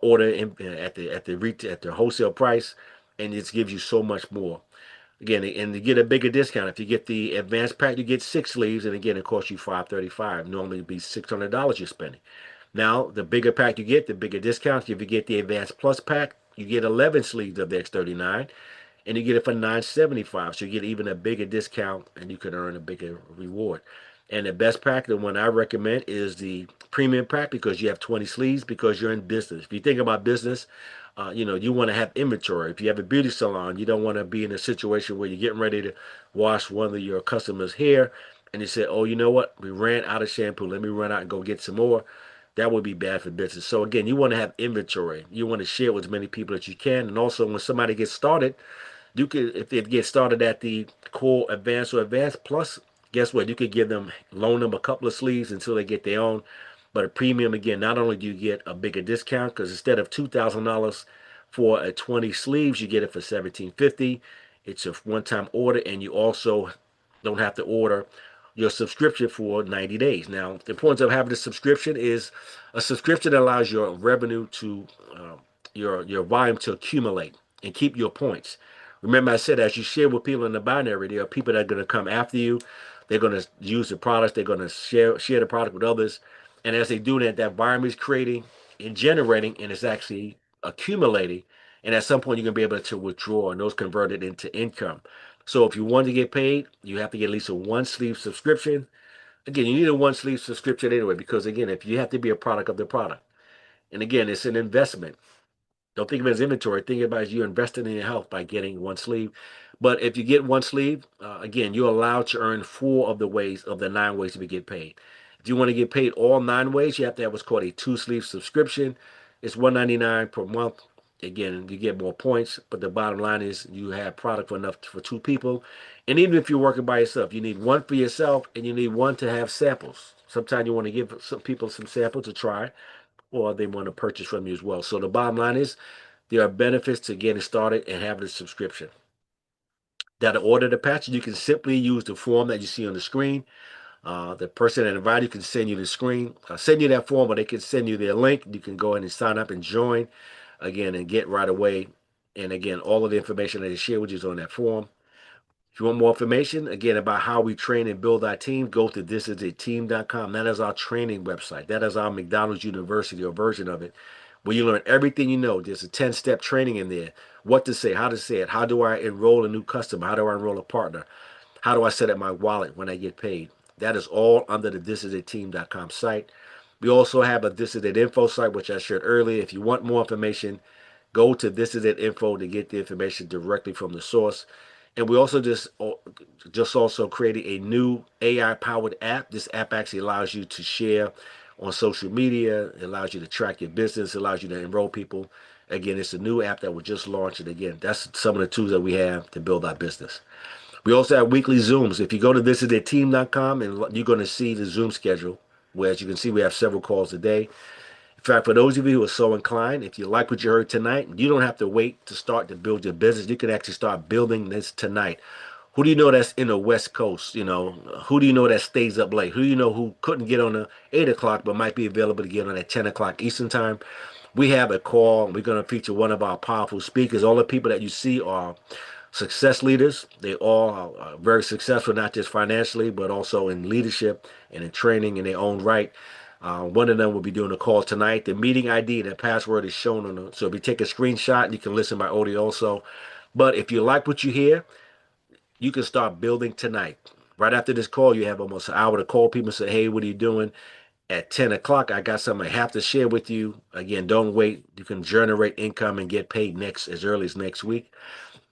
order at the wholesale price, and it gives you so much more. Again, and you get a bigger discount. If you get the advanced pack, you get 6 sleeves, and again, it costs you $535. Normally, it'd be $600 you're spending. Now, the bigger pack you get, the bigger discount. If you get the advanced plus pack, you get 11 sleeves of the X39, and you get it for $975. So you get even a bigger discount, and you can earn a bigger reward. And the best pack, the one I recommend, is the premium pack because you have 20 sleeves because you're in business. If you think about business, you want to have inventory. If you have a beauty salon, you don't want to be in a situation where you're getting ready to wash one of your customers' hair and you say, "Oh, you know what? We ran out of shampoo. Let me run out and go get some more." That would be bad for business. So again, you want to have inventory. You want to share with as many people as you can. And also when somebody gets started, you could, if they get started at the core advanced or advanced plus, guess what? You could give them, loan them a couple of sleeves until they get their own. But a premium, again, not only do you get a bigger discount, because instead of $2,000 for a 20 sleeves, you get it for $1,750. It's a one-time order, and you also don't have to order your subscription for 90 days. Now, the importance of having a subscription is a subscription that allows your revenue to, your volume to accumulate and keep your points. Remember, I said as you share with people in the binary, there are people that are going to come after you. They're going to use the products. They're going to share the product with others. And as they do that, that environment is creating and generating, and it's actually accumulating. And at some point, you're going to be able to withdraw, and those converted into income. So if you want to get paid, you have to get at least a 1 sleeve subscription. Again, you need a 1 sleeve subscription anyway, because again, if you have to be a product of the product, and again, it's an investment. Don't think of it as inventory. Think about it as you investing in your health by getting 1 sleeve. But if you get 1 sleeve, again, you're allowed to earn 4 of the 9 ways to get paid. If you want to get paid all 9 ways, you have to have what's called a 2 sleeve subscription. It's $199 per month. Again, you get more points, but the bottom line is you have product for enough for 2 people. And even if you're working by yourself, you need one for yourself and you need one to have samples. Sometimes you want to give some people some samples to try, or they want to purchase from you as well. So the bottom line is there are benefits to getting started and having a subscription. That to order the patch, you can simply use the form that you see on the screen. The person that invited you can send you the screen, send you that form, or they can send you their link. You can go ahead and sign up and join again and get right away. And again, all of the information that they share with you is on that form. If you want more information, again, about how we train and build our team, go to thisisateam.com. That is our training website. That is our McDonald's University or version of it, where you learn everything you know. There's a 10-step training in there. What to say it. How do I enroll a new customer? How do I enroll a partner? How do I set up my wallet when I get paid? That is all under the thisisitteam.com site. We also have a This Is It info site, which I shared earlier. If you want more information, go to This Is It info to get the information directly from the source. And we also just also created a new AI powered app. This app actually allows you to share on social media. It allows you to track your business. It allows you to enroll people. Again, it's a new app that we just launched. And again, that's some of the tools that we have to build our business. We also have weekly Zooms. If you go to thisisitteam.com, and you're going to see the Zoom schedule, where as you can see, we have several calls a day. In fact, for those of you who are so inclined, if you like what you heard tonight, you don't have to wait to start to build your business. You can actually start building this tonight. Who do you know that's in the West Coast? Who do you know that stays up late? Who do you know who couldn't get on the 8 o'clock but might be available to get on at 10 o'clock Eastern Time? We have a call. We're going to feature one of our powerful speakers. All the people that you see are success leaders. They all are very successful, not just financially, but also in leadership and in training in their own right. One of them will be doing a call tonight. The meeting ID, the password is shown on the, so if you take a screenshot, you can listen by audio also. But if you like what you hear, you can start building tonight. Right after this call, you have almost an hour to call people and say, hey, what are you doing? At 10 o'clock, I got something I have to share with you. Again, don't wait. You can generate income and get paid next as early as next week.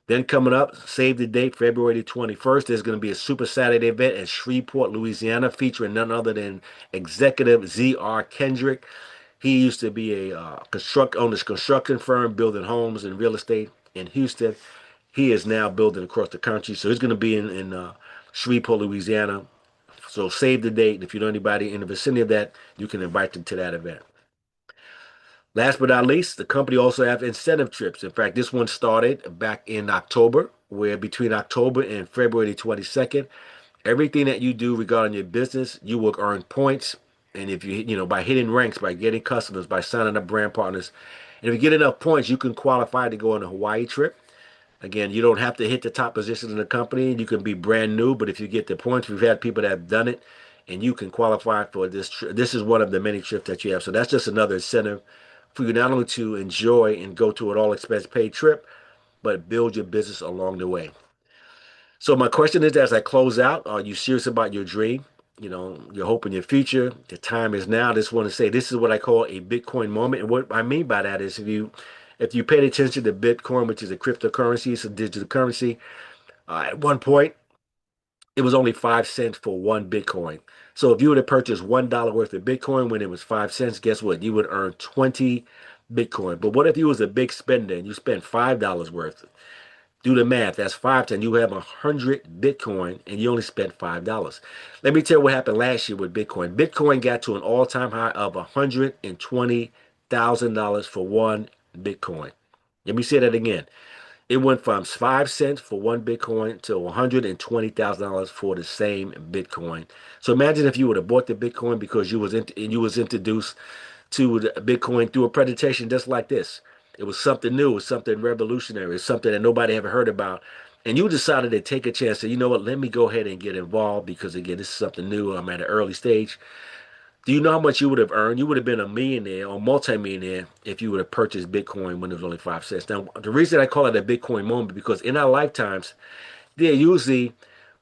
Then coming up, save the date, February 21st, there's going to be a Super Saturday event in Shreveport, Louisiana, featuring none other than Executive Z.R. Kendrick. He used to be a owner's construction firm, building homes and real estate in Houston. He is now building across the country, so he's going to be in Shreveport, Louisiana. So save the date. If you know anybody in the vicinity of that, you can invite them to that event. Last but not least, the company also have incentive trips. In fact, this one started back in October, where between October and February 22nd, everything that you do regarding your business, you will earn points. And if by hitting ranks, by getting customers, by signing up brand partners, and if you get enough points, you can qualify to go on a Hawaii trip. Again, you don't have to hit the top position in the company. You can be brand new, but if you get the points, we've had people that have done it, and you can qualify for this trip. This is one of the many trips that you have. So that's just another incentive for you not only to enjoy and go to an all expense paid trip, but build your business along the way. So my question is, as I close out, are you serious about your dream? Your hope in your future. The time is now. I just want to say this is what I call a Bitcoin moment. And what I mean by that is if you paid attention to Bitcoin, which is a cryptocurrency, it's a digital currency, at one point it was only 5 cents for one Bitcoin. So if you were to purchase $1 worth of Bitcoin when it was 5 cents, guess what? You would earn 20 Bitcoin. But what if you was a big spender and you spent $5 worth? Do the math. That's 5 times. You have 100 Bitcoin and you only spent $5. Let me tell you what happened last year with Bitcoin. Bitcoin got to an all-time high of $120,000 for one Bitcoin. Let me say that again. It went from 5 cents for one Bitcoin to $120,000 for the same Bitcoin. So imagine if you would have bought the Bitcoin because you was introduced to the Bitcoin through a presentation just like this. It was something new, it was something revolutionary, it's something that nobody ever heard about. And you decided to take a chance. So you know what? Let me go ahead and get involved because again, this is something new. I'm at an early stage. Do you know how much you would have earned? You would have been a millionaire or multimillionaire if you would have purchased Bitcoin when it was only 5 cents. Now, the reason I call it a Bitcoin moment because in our lifetimes, there are usually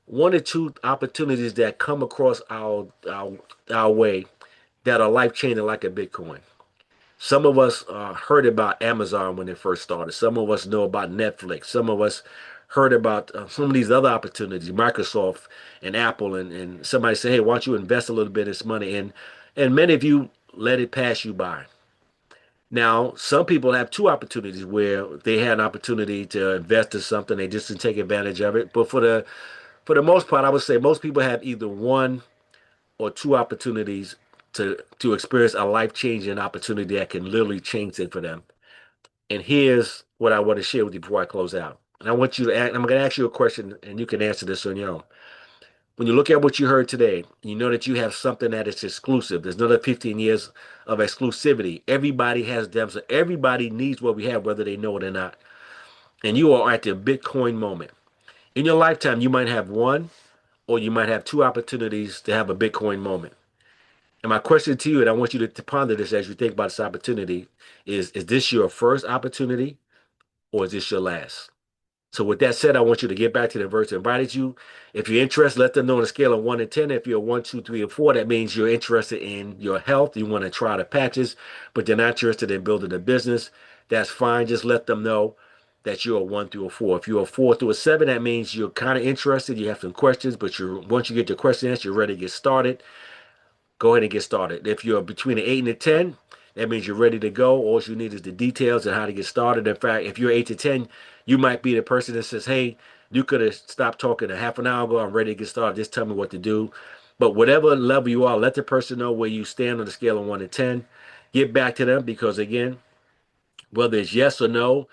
one or two opportunities that come across our way that are life changing, like a Bitcoin. Some of us heard about Amazon when it first started. Some of us know about Netflix. Some of us heard about some of these other opportunities, Microsoft and Apple, and somebody say, hey, why don't you invest a little bit of this money? And many of you let it pass you by. Now, some people have two opportunities where they had an opportunity to invest in something, they just didn't take advantage of it. But for the most part, I would say most people have either one or two opportunities to experience a life-changing opportunity that can literally change it for them. And here's what I want to share with you before I close out. And I want you to ask, I'm going to ask you a question and you can answer this on your own. When you look at what you heard today, you know that you have something that is exclusive. There's another 15 years of exclusivity. Everybody has them. So everybody needs what we have, whether they know it or not. And you are at the Bitcoin moment. In your lifetime, you might have one or you might have two opportunities to have a Bitcoin moment. And my question to you, and I want you to ponder this as you think about this opportunity, is this your first opportunity or is this your last? So with that said, I want you to get back to the verse that invited you. If you're interested, let them know on a scale of 1 to 10. If you're 1, 2, 3, or 4, that means you're interested in your health. You want to try the patches, but you're not interested in building a business. That's fine. Just let them know that you're a 1 through a 4. If you're a 4 through a 7, that means you're kind of interested. You have some questions, but once you get your questions, you're ready to get started. Go ahead and get started. If you're between an 8 and a 10, that means you're ready to go. All you need is the details and how to get started. In fact, if you're 8 to 10, you might be the person that says, hey, you could have stopped talking a half an hour ago. I'm ready to get started. Just tell me what to do. But whatever level you are, let the person know where you stand on the scale of 1 to 10. Get back to them because, again, whether it's yes or no,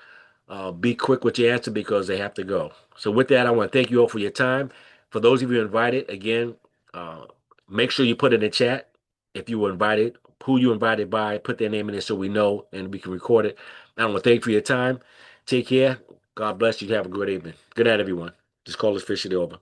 be quick with your answer because they have to go. So with that, I want to thank you all for your time. For those of you invited, again, uh, make sure you put in the chat if you were invited, who you invited by, put their name in there so we know and we can record it. I want to thank you for your time. Take care. God bless you. Have a good evening. Good night, everyone. This call is officially over.